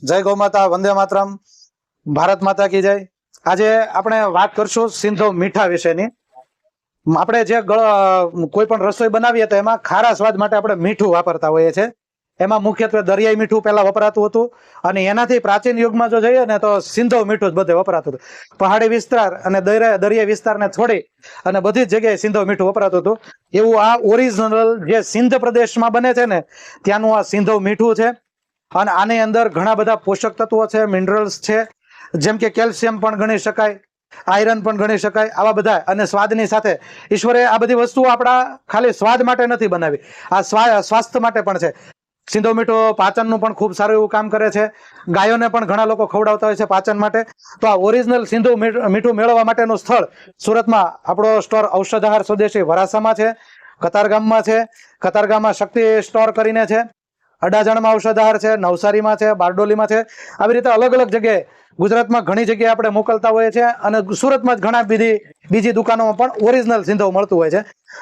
જય ગૌ માતા, વંદે માતરમ, ભારત માતા કી જય। આજે આપણે વાત કરશું સિંધવ મીઠા વિશેની। આપણે જે કોઈ પણ રસોઈ બનાવીએ તો એમાં ખારા સ્વાદ માટે આપણે મીઠું વાપરતા હોઈએ છીએ। એમાં મુખ્યત્વે દરિયાઈ મીઠું પહેલા વપરાતું હતું અને એનાથી પ્રાચીન યુગમાં જો જોઈએ ને તો સિંધવ મીઠું જ બધે વપરાતું હતું। પહાડી વિસ્તાર અને દરિયાઈ વિસ્તારને છોડી અને બધી જ જગ્યાએ સિંધવ મીઠું વપરાતું હતું। એવું આ ઓરિજિનલ જે સિંધ પ્રદેશમાં બને છે ને ત્યાંનું આ સિંધવ મીઠું છે। અને આની અંદર ઘણા બધા પોષક તત્વો છે, મિનરલ્સ છે, જેમ કે કેલ્શિયમ પણ ગણી શકાય, આયરન પણ ગણી શકાય, આવા બધા। અને સ્વાદની સાથે ઈશ્વરે આ બધી વસ્તુઓ આપણા ખાલી સ્વાદ માટે નથી બનાવી, આ સ્વાસ્થ્ય માટે પણ છે। સિંધવ મીઠું પાચનનું પણ ખૂબ સારું એવું કામ કરે છે। ગાયોને પણ ઘણા લોકો ખવડાવતા હોય છે પાચન માટે। તો આ ઓરિજિનલ સિંધવ મીઠું મેળવવા માટેનું સ્થળ સુરતમાં આપણો સ્ટોર ઔષધાહાર સ્વદેશી વરાસામાં છે, કતારગામમાં છે, કતારગામમાં શક્તિ સ્ટોર કરીને છે, અડાજણમાં ઔષધાહાર છે, નવસારીમાં છે, બારડોલીમાં છે। આવી રીતે અલગ અલગ જગ્યાએ ગુજરાતમાં ઘણી જગ્યાએ આપણે મોકલતા હોઈએ છીએ અને સુરતમાં જ ઘણા બીજી દુકાનોમાં પણ ઓરિજિનલ સિંધવ મળતું હોય છે।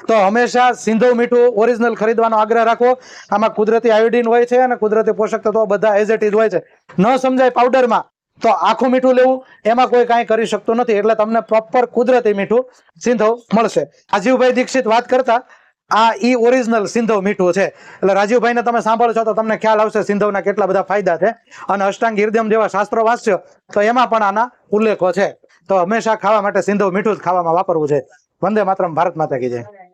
તો હંમેશા સિંધવ મીઠું ઓરિજિનલ ખરીદવાનો આગ્રહ રાખવો। આમાં કુદરતી આયોડીન હોય છે અને કુદરતી પોષક તત્વો બધા એઝ ઇટ ઇઝ હોય છે। ન સમજાય પાવડરમાં તો આખું મીઠું લેવું, એમાં કોઈ કાંઈ કરી શકતું નથી। એટલે તમને પ્રોપર કુદરતી મીઠું સિંધવ મળશે। રાજીવભાઈ દીક્ષિત વાત કરતા આ ઈ ઓરિજિનલ સિંધવ મીઠું છે। એટલે રાજુભાઈને તમે સાંભળશો તો તમને ખ્યાલ આવશે સિંધવના કેટલા બધા ફાયદા છે। અને અષ્ટાંગ હૃદયમ જેવા શાસ્ત્રો વાંચશો તો એમાં પણ આના ઉલ્લેખો છે। તો હંમેશા ખાવા માટે સિંધવ મીઠું જ ખાવામાં વાપરવું છે। વંદે માતરમ, ભારત માતા કી જય।